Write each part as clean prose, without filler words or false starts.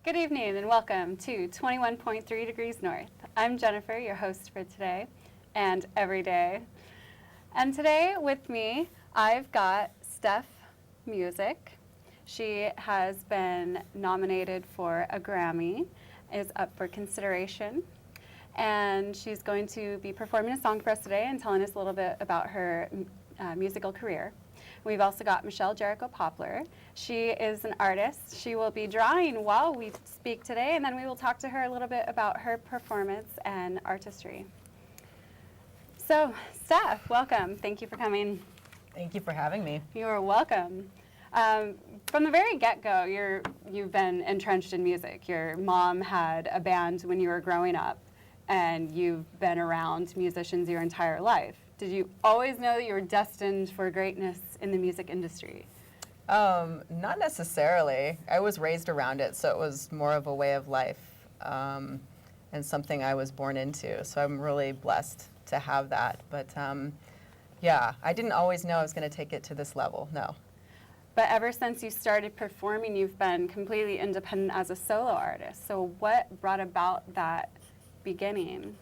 Good evening and welcome to 21.3 Degrees North. I'm Jennifer, your host for today and every day. And today with me, I've got Stef Muzic. She has been nominated for a Grammy, is up for consideration, and she's going to be performing a song for us today and telling us a little bit about her musical career. We've also got Jericho Poppler. She is an artist. She will be drawing while we speak today, and then we will talk to her a little bit about her performance and artistry. So, Stef, welcome. Thank you for coming. Thank you for having me. You're welcome. From the very get-go, you've been entrenched in music. Your mom had a band when you were growing up, and you've been around musicians your entire life. Did you always know that you were destined for greatness in the music industry? Not necessarily. I was raised around it, so it was more of a way of life and something I was born into. So I'm really blessed to have that. But yeah, I didn't always know I was going to take it to this level, no. But ever since you started performing, you've been completely independent as a solo artist. So what brought about that beginning?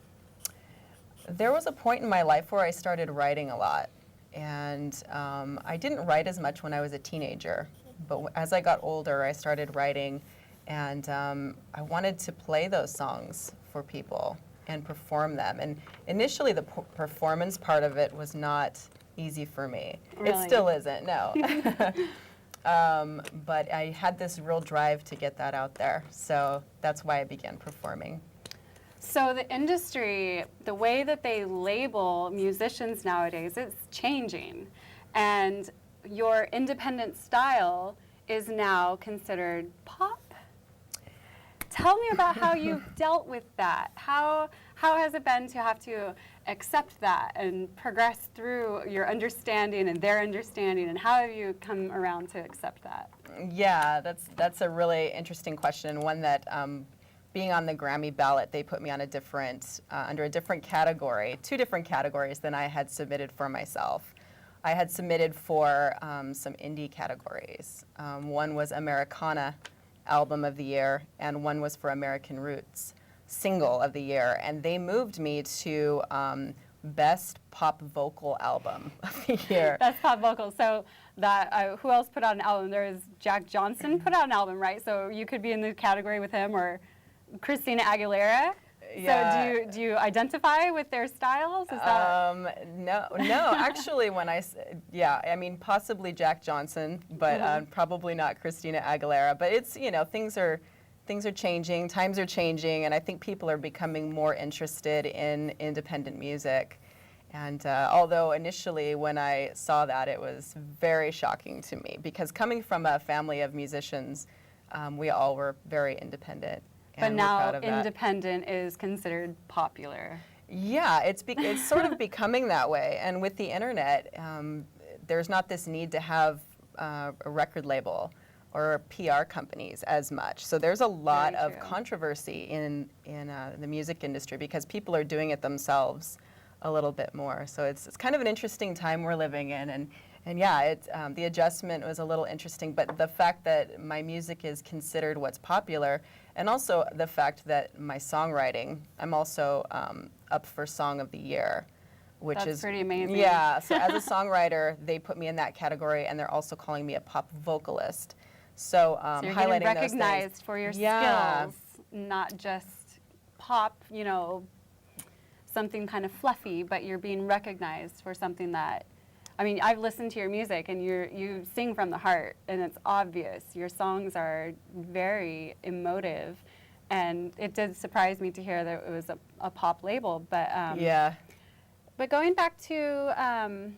There was a point in my life where I started writing a lot. And I didn't write as much when I was a teenager. But as I got older, I started writing. And I wanted to play those songs for people and perform them. And initially, the performance part of it was not easy for me. Really? It still isn't, no. But I had this real drive to get that out there. So that's why I began performing. So the industry, the way that they label musicians nowadays, it's changing. And your independent style is now considered pop. Tell me about how you've dealt with that. How has it been to have to accept that and progress through your understanding and their understanding, and how have you come around to accept that? Yeah, that's a really interesting question, one that being on the Grammy ballot, they put me on a different, under a different category, two different categories than I had submitted for myself. I had submitted for some indie categories. One was Americana Album of the Year, and one was for American Roots Single of the Year. And they moved me to Best Pop Vocal Album of the Year. Best Pop Vocal. So that who else put out an album? There was Jack Johnson put out an album, right? So you could be in the category with him, or Christina Aguilera. Yeah. So do you identify with their styles? Is that no. Actually, I mean, possibly Jack Johnson, but probably not Christina Aguilera. But it's, things are changing, times are changing, and I think people are becoming more interested in independent music. And although initially when I saw that, it was very shocking to me, because coming from a family of musicians, we all were very independent. But now independent is considered popular. Yeah, it's sort of becoming that way. And with the internet, there's not this need to have a record label or PR companies as much. So there's a lot of controversy in the music industry, because people are doing it themselves a little bit more. So it's kind of an interesting time we're living in. And yeah, the adjustment was a little interesting, but the fact that my music is considered what's popular, and also the fact that my songwriting, I'm also up for Song of the Year, which That's pretty amazing. Yeah, so as a songwriter, they put me in that category, and they're also calling me a pop vocalist. So, so you're highlighting getting recognized those things. for your Yeah. skills, not just pop, something kind of fluffy, but you're being recognized for something that, I mean, I've listened to your music, and you sing from the heart, and it's obvious. Your songs are very emotive, and it did surprise me to hear that it was a pop label. But yeah. But going back to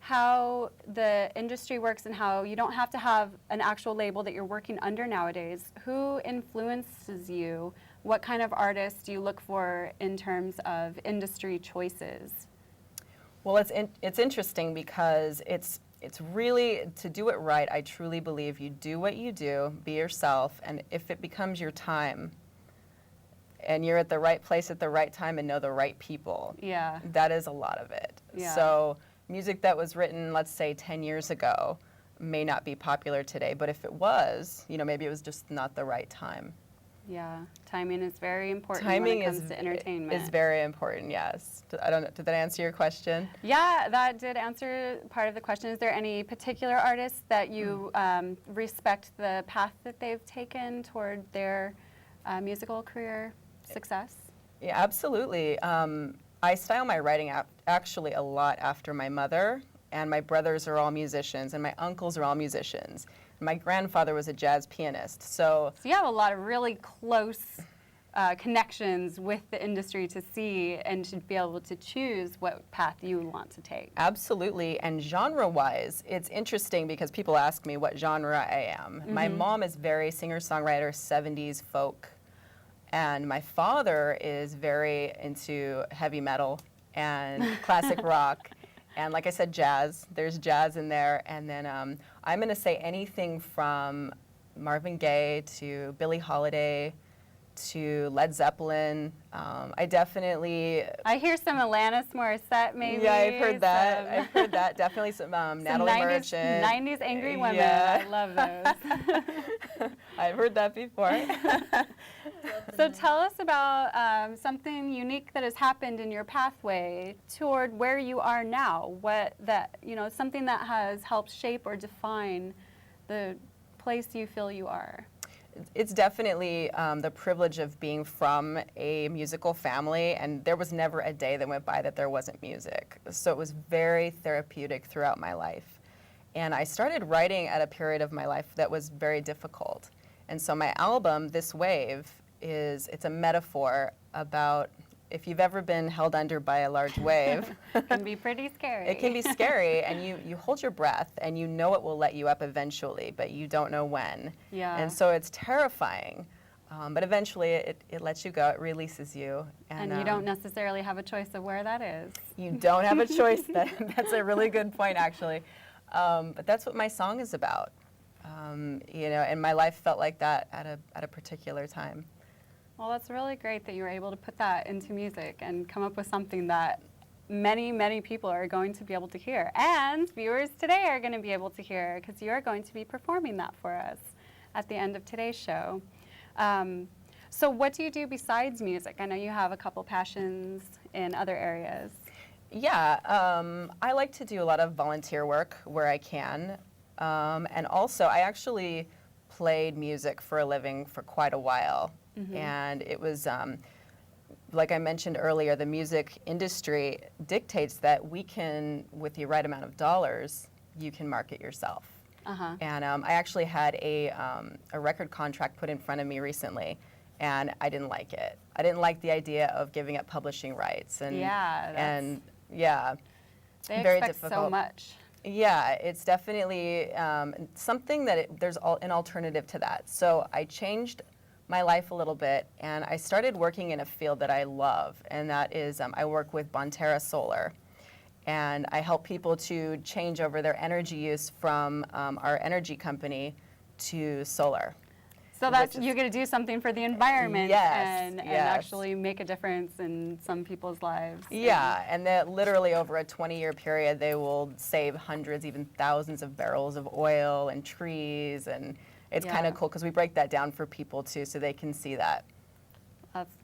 how the industry works and how you don't have to have an actual label that you're working under nowadays, who influences you? What kind of artists do you look for in terms of industry choices? Well, it's interesting, because it's really, to do it right, I truly believe you do what you do, be yourself, and if it becomes your time, and you're at the right place at the right time and know the right people, that is a lot of it. Yeah. So music that was written, let's say, 10 years ago, may not be popular today. But if it was, maybe it was just not the right time. Yeah, timing is very important Timing when it comes to entertainment. is very important, yes. I don't know, did that answer your question? Yeah, that did answer part of the question. Is there any particular artists that you respect the path that they've taken toward their musical career success? Yeah, absolutely. I style my writing actually a lot after my mother, and my brothers are all musicians, and my uncles are all musicians. My grandfather was a jazz pianist, so you have a lot of really close connections with the industry to see and to be able to choose what path you want to take. Absolutely, and genre-wise, it's interesting because people ask me what genre I am. Mm-hmm. My mom is very singer-songwriter, 70s folk, and my father is very into heavy metal and classic rock. And like I said, jazz. There's jazz in there. And then I'm going to say anything from Marvin Gaye to Billie Holiday to Led Zeppelin. I hear some Alanis Morissette, maybe. Yeah, I've heard that. I've heard that. Definitely some Natalie 90s, Merchant. 90s angry women. Yeah. I love those. I've heard that before. So tell us about something unique that has happened in your pathway toward where you are now. Something that has helped shape or define the place you feel you are. It's definitely the privilege of being from a musical family, and there was never a day that went by that there wasn't music. So it was very therapeutic throughout my life. And I started writing at a period of my life that was very difficult. And so my album, This Wave, it's a metaphor about if you've ever been held under by a large wave. It can be pretty scary. It can be scary, and you hold your breath, and you know it will let you up eventually, but you don't know when. Yeah. And so it's terrifying, but eventually it lets you go, it releases you. And you don't necessarily have a choice of where that is. You don't have a choice. That's a really good point, actually. But that's what my song is about. And my life felt like that at a particular time. Well, that's really great that you were able to put that into music and come up with something that many, many people are going to be able to hear. And viewers today are going to be able to hear because you are going to be performing that for us at the end of today's show. So what do you do besides music? I know you have a couple passions in other areas. Yeah, I like to do a lot of volunteer work where I can. And also, I actually played music for a living for quite a while. Mm-hmm. And it was, like I mentioned earlier, the music industry dictates that we can, with the right amount of dollars, you can market yourself. Uh-huh. And I actually had a record contract put in front of me recently, and I didn't like it. I didn't like the idea of giving up publishing rights. They very expect difficult. So much. Yeah, it's definitely something that there's an alternative to that. So I changed my life a little bit, and I started working in a field that I love, and that is I work with Bonterra Solar, and I help people to change over their energy use from our energy company to solar. So that's you're going to do something for the environment. Yes, and actually make a difference in some people's lives. Yeah, and that literally over a 20-year period, they will save hundreds, even thousands of barrels of oil and trees, and it's kind of cool because we break that down for people too, so they can see that.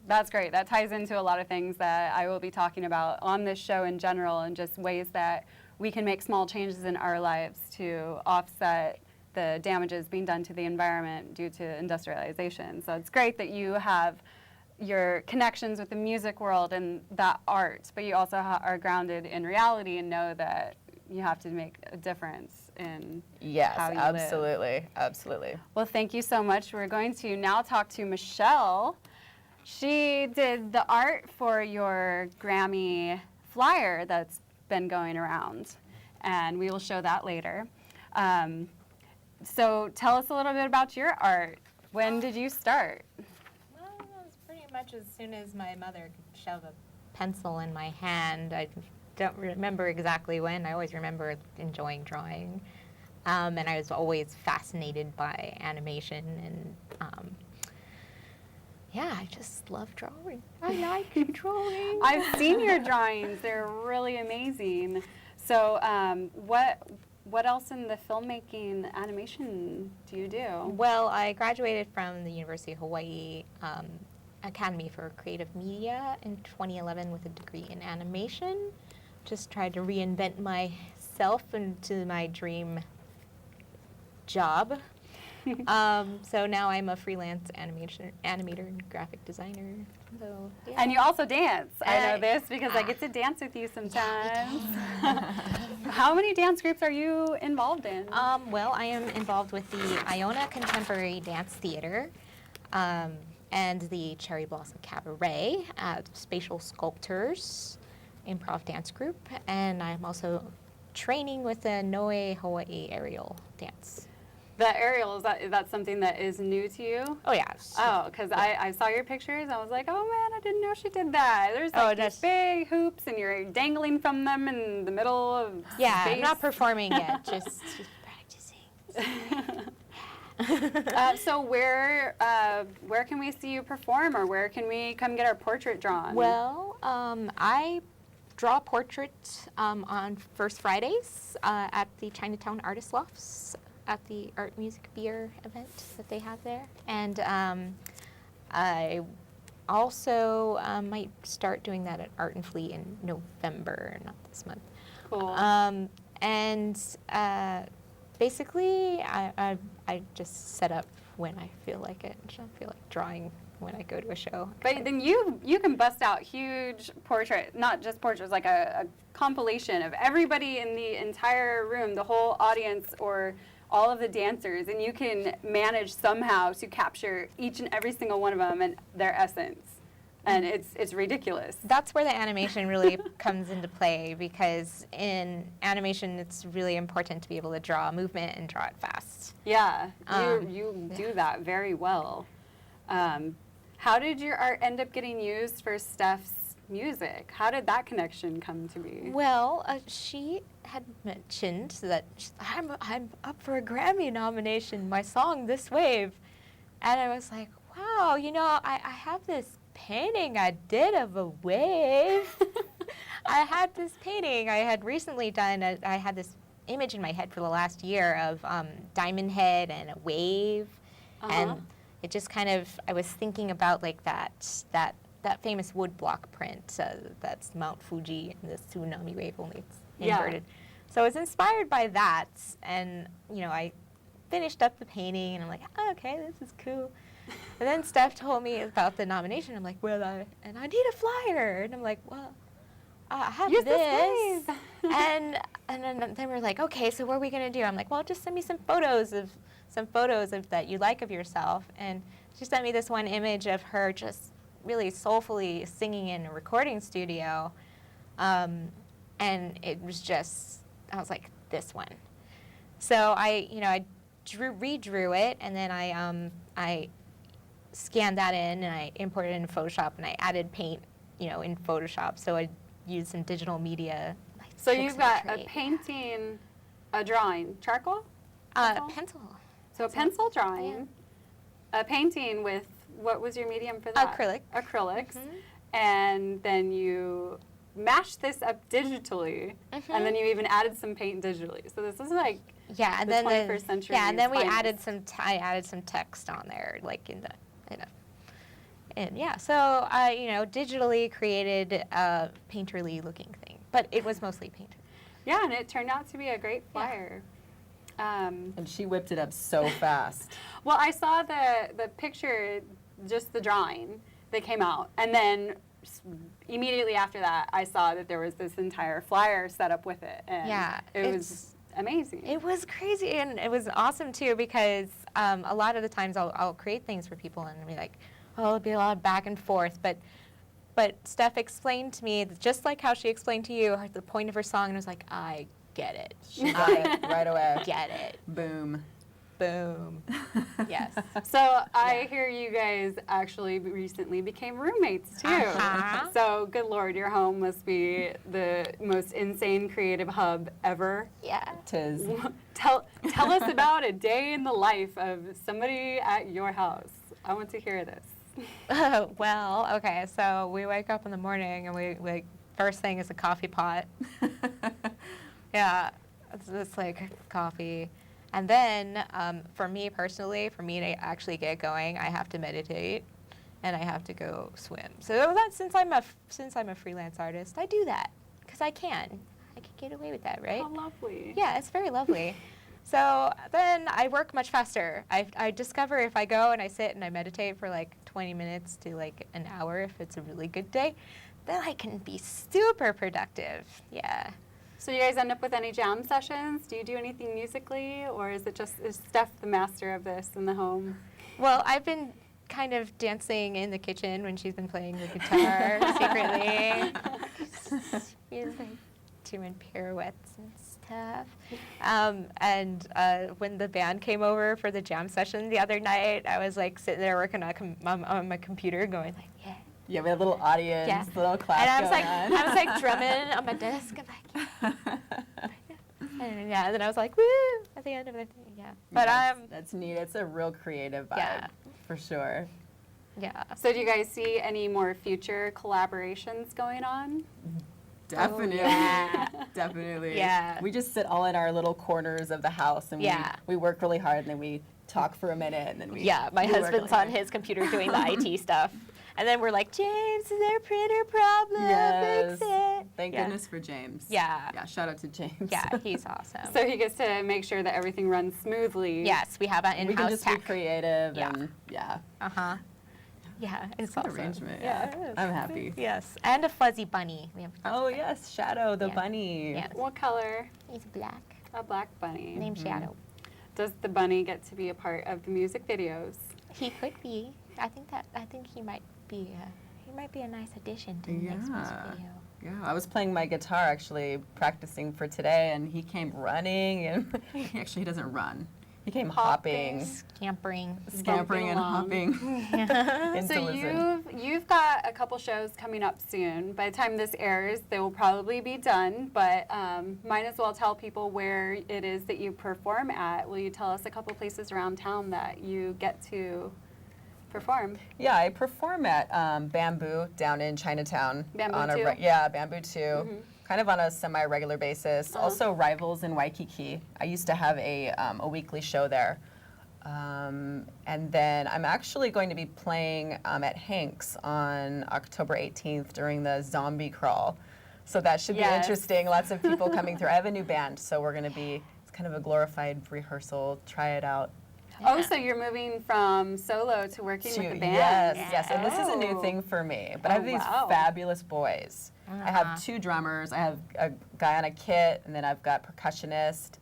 That's great. That ties into a lot of things that I will be talking about on this show in general, and just ways that we can make small changes in our lives to offset the damages being done to the environment due to industrialization. So it's great that you have your connections with the music world and that art, but you also are grounded in reality and know that you have to make a difference in how you live. Absolutely. Well, thank you so much. We're going to now talk to Michelle. She did the art for your Grammy flyer that's been going around, and we will show that later. So tell us a little bit about your art. When did you start? Well, it was pretty much as soon as my mother could shove a pencil in my hand. I don't remember exactly when. I always remember enjoying drawing. And I was always fascinated by animation. And I just love drawing. I like drawing. I've seen your drawings. They're really amazing. So what else in the filmmaking animation do you do? Well, I graduated from the University of Hawaii Academy for Creative Media in 2011 with a degree in animation. Just tried to reinvent myself into my dream job. So now I'm a freelance animator and graphic designer. So, yeah. And you also dance. I know this because I get to dance with you sometimes. How many dance groups are you involved in? Well, I am involved with the Iona Contemporary Dance Theater and the Cherry Blossom Cabaret, Spatial Sculptors improv dance group, and I'm also training with the Noe Hawaii aerial dance. The aerial, is that something that is new to you? Oh, yeah. Oh, because I saw your pictures. I was like, oh, man, I didn't know she did that. There's like these that's- big hoops, and you're dangling from them in the middle of Yeah, space. I'm not performing yet, just practicing. So where can we see you perform, or where can we come get our portrait drawn? Well, I draw portraits on First Fridays at the Chinatown Artist Lofts at the Art, Music, Beer event that they have there. And I also might start doing that at Art and Flea in November, not this month. Cool. And basically, I just set up when I feel like it. I don't feel like drawing when I go to a show. But then you can bust out huge portrait, not just portraits, like a compilation of everybody in the entire room, the whole audience, or all of the dancers, and you can manage somehow to capture each and every single one of them and their essence. And it's ridiculous. That's where the animation really comes into play, because in animation it's really important to be able to draw a movement and draw it fast. Yeah, you do that very well. How did your art end up getting used for Stef's music? How did that connection come to be? Well, she had mentioned that I'm up for a Grammy nomination, my song This Wave. And I was like, wow, I have this painting I did of a wave. I had this painting I had recently done. I had this image in my head for the last year of Diamond Head and a wave. And it just kind of, I was thinking about like that famous woodblock print that's Mount Fuji and the tsunami wave, only it's inverted. So I was inspired by that, and I finished up the painting, and I'm like, oh, okay, this is cool. And then Stef told me about the nomination. I'm like, well, I need a flyer, and I'm like, well, I have Use this. this and then we're like, okay, so what are we gonna do? I'm like, well, just send me some photos of that you like of yourself. And she sent me this one image of her just really soulfully singing in a recording studio, and it was just, I was like, this one. So I redrew it, and then I scanned that in, and I imported it in Photoshop, and I added paint, in Photoshop. So I used some digital media. So you've got a painting, a drawing, charcoal? Pencil. So a pencil drawing, a painting with, what was your medium for that? Acrylic. Acrylics. And then you mashed this up digitally, and then you even added some paint digitally. So this is like the 21st century. Yeah, and then we finest. added I added some text on there, like and yeah. So I, digitally created a painterly looking thing, but it was mostly painted. Yeah, and it turned out to be a great flyer. And she whipped it up so fast. Well, I saw the picture, just the drawing that came out, and then immediately after that, I saw that there was this entire flyer set up with it, and it was amazing. It was crazy, and it was awesome too, because a lot of the times I'll create things for people and be like, oh, it'll be a lot of back and forth, but Stef explained to me, just like how she explained to you, the point of her song, and I was like, I get it. She got it right away. Get it. Boom. Boom. Yes. So I hear you guys actually recently became roommates too. So good Lord, your home must be the most insane creative hub ever. Yeah. Tis. Tell us about a day in the life of somebody at your house. I want to hear this. Well, okay, so we wake up in the morning and we first thing is a coffee pot. Yeah. It's like coffee. And then for me personally, for me to actually get going, I have to meditate and I have to go swim. So that's since I'm a freelance artist, I do that because I can get away with that, right? How lovely. Yeah, it's very lovely. So then I work much faster. I discover if I go and I sit and I meditate for like 20 minutes to like an hour if it's a really good day, then I can be super productive. Yeah. So you guys end up with any jam sessions? Do you do anything musically, or is Stef the master of this in the home? Well, I've been kind of dancing in the kitchen when she's been playing the guitar secretly. She's like doing pirouettes and stuff. And when the band came over for the jam session the other night, I was like sitting there working on my computer going like, yeah. Yeah, we had a little audience, Yeah. little class And I going was like drumming on my desk. I'm like, and yeah. And then I was like, woo, at the end of the thing. Yeah. But that's neat. It's a real creative vibe, Yeah. for sure. yeah. So do you guys see any more future collaborations going on? Definitely. yeah. Definitely. Yeah. We just sit all in our little corners of the house and Yeah. we work really hard and then we talk for a minute and then we Yeah, my we work husband's really on hard. his computer doing the IT stuff. And then we're like, James, is there a printer problem? Yes. Fix it. Thank Yeah. goodness for James. Yeah. Yeah, shout out to James. Yeah, he's awesome. So he gets to make sure that everything runs smoothly. Yes, we have an we can in-house just be tech. creative Yeah. and yeah. Uh-huh. Yeah, it's Good awesome. arrangement. Yeah, Yeah. it is. I'm happy. Yes, and a fuzzy bunny. We have a fuzzy Oh bunny. yes, Shadow the Yeah. bunny. Yeah. What color? He's black. A black bunny. Named Shadow. Does the bunny get to be a part of the music videos? He could be. I think he might be. He might be a nice addition to the next music Yeah. video. Yeah, I was playing my guitar actually practicing for today and he came running and he doesn't run. He came hopping, Scampering. scampering and along. hopping. into So listen. you've got a couple shows coming up soon. By the time this airs, they will probably be done, but might as well tell people where it is that you perform at. Will you tell us a couple places around town that you get to perform? Yeah, I perform at Bamboo down in Chinatown. Bamboo on 2? Yeah, Bamboo 2. Kind of on a semi-regular basis. Also Rivals in Waikiki. I used to have a weekly show there. And then I'm actually going to be playing at Hank's on October 18th during the Zombie Crawl. So that should be Yes. interesting. Lots of people coming through. I have a new band, so we're going to be, it's kind of a glorified rehearsal, try it out. Oh, so you're moving from solo to working with the band? Yes, and this is a new Oh. thing for me. But I have Oh, these wow. fabulous boys. I have 2 drummers. I have a guy on a kit, and then I've got percussionist,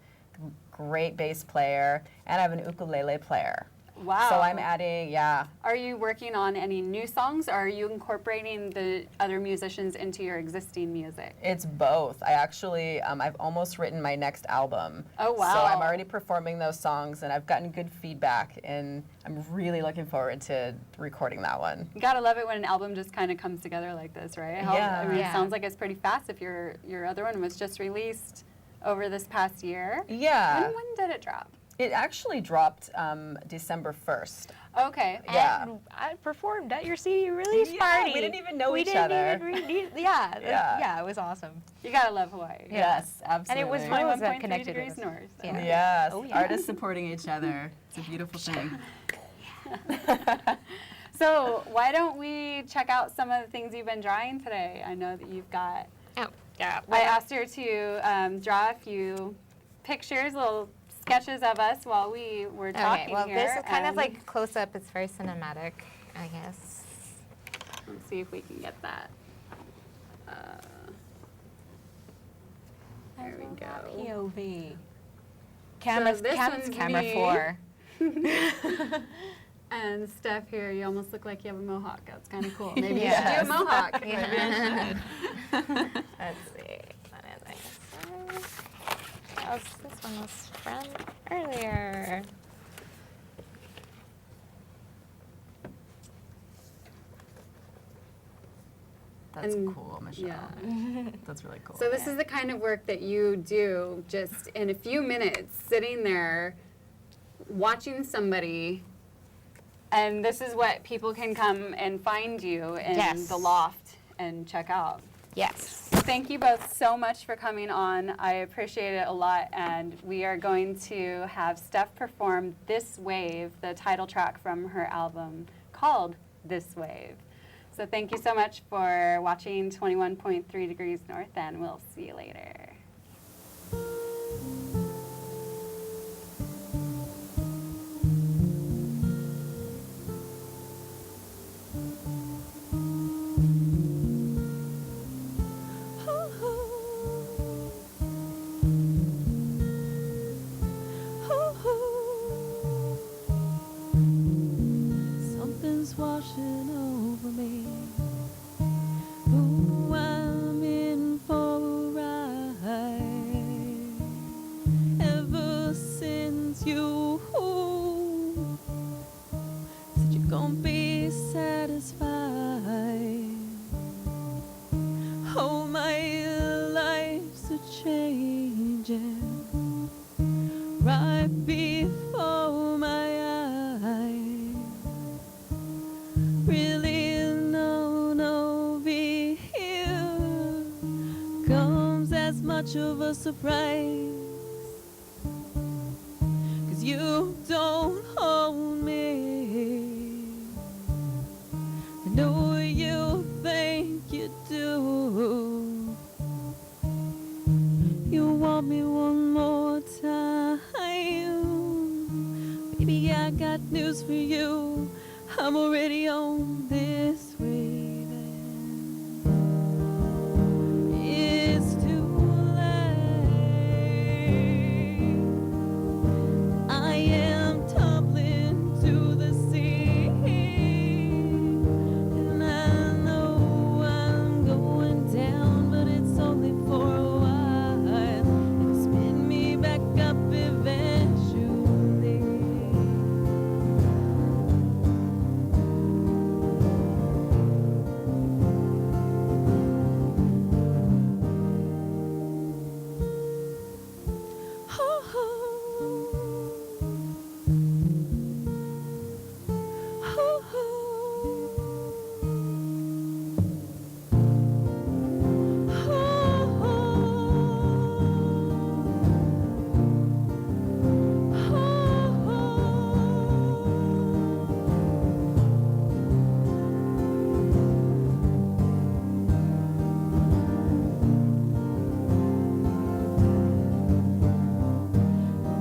great bass player, and I have an ukulele player. Wow. So I'm adding, yeah. Are you working on any new songs, or are you incorporating the other musicians into your existing music? It's both. I actually, I've almost written my next album. Oh, wow. So I'm already performing those songs, and I've gotten good feedback, and I'm really looking forward to recording that one. You gotta love it when an album just kind of comes together like this, right? Yeah. I mean, Yeah. it sounds like it's pretty fast if your other one was just released over this past year. Yeah. When did it drop? It actually dropped December 1st. Okay. Yeah. And I performed at your CD release Yeah, party. we didn't even know We each didn't other. even yeah, Yeah. it was awesome. You gotta love Hawaii. Yes, And absolutely. it was fun. 21.3 connected to degrees this. north. so. Yeah. Yes, Oh, yeah. artists supporting each other. It's a beautiful thing. So why don't we check out some of the things you've been drawing today? I know that you've got. Oh, yeah. I asked her to draw a few pictures, little sketches of us while we were talking Okay, well, here. this is kind of and like close up. It's very cinematic, I guess. Let's see if we can get that. There we go. POV. this Cam's one's camera me. 4. And Steph here, you almost look like you have a mohawk. That's kind of cool. Maybe Yes. you should do a mohawk. Yeah. Let's see. What is this? Oh, this one was from earlier. That's And- cool, Michelle. Yeah. That's really cool. So this is the kind of work that you do just in a few minutes, sitting there, watching somebody, and this is what people can come and find you in Yes. the loft and check out. Yes. thank you both so much for coming on. I appreciate it a lot, and we are going to have Steph perform This Wave, the title track from her album called This Wave. So thank you so much for watching 21.3 Degrees North, and we'll see you later. Something's washing over me. Ooh, I'm in for a ride. Ever since you said you're gonna be satisfied. Oh, my life's a changing right before my eyes. Really no big here comes as much of a surprise, 'cause you don't hold me. I know you think you do. You want me one more time. Baby, I got news for you. I'm already on this wave. It's too late. I am tumbling to the sea, and I know I'm going down, but it's only for a while. It'll spin me back up eventually.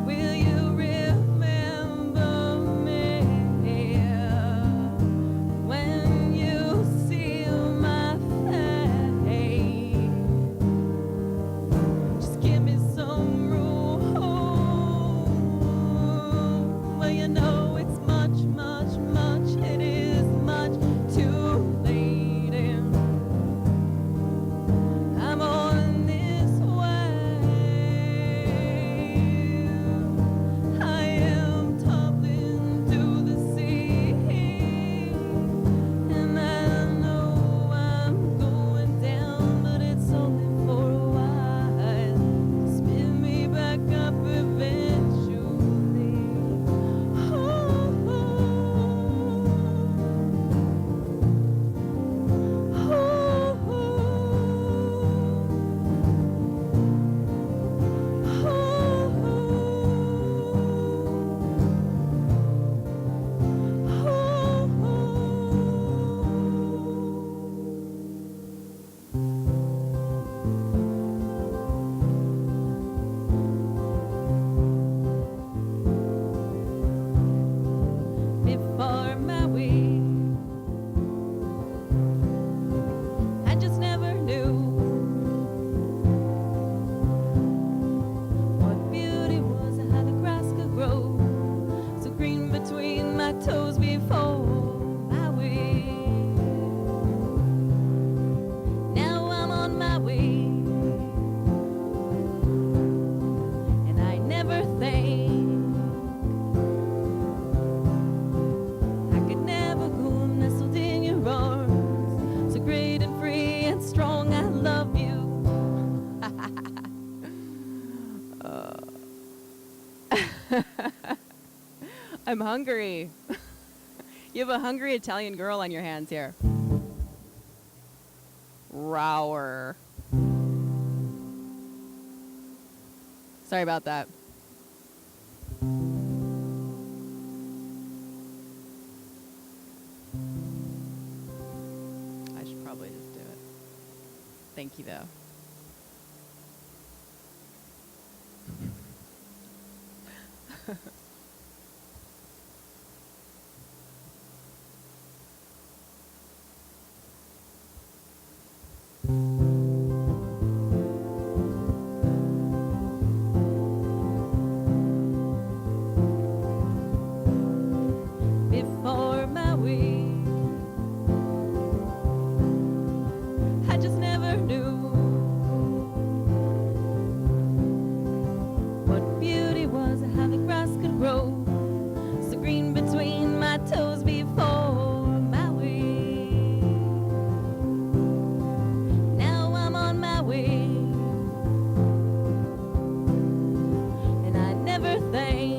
Will you remember me when you see my face? Just give me some room. Well, you know it's much, it is much too late. And I'm on this wave. I am tumbling to the sea, and I know I'm going down, but it's only for a while. Spin me back up eventually. Before my week, I just never knew what beauty was and how the grass could grow so green between my toes before my week. Now I'm on my way, and I never think I could never go nestled in your arms, so great and free and strong. I love you. I'm hungry. You have a hungry Italian girl on your hands here. Rower. Sorry about that. I should probably just do it. Thank you, though. Before Maui, I just never knew what beauty was, how the grass could grow so green between my toes before Maui. Now I'm on my way, and I never think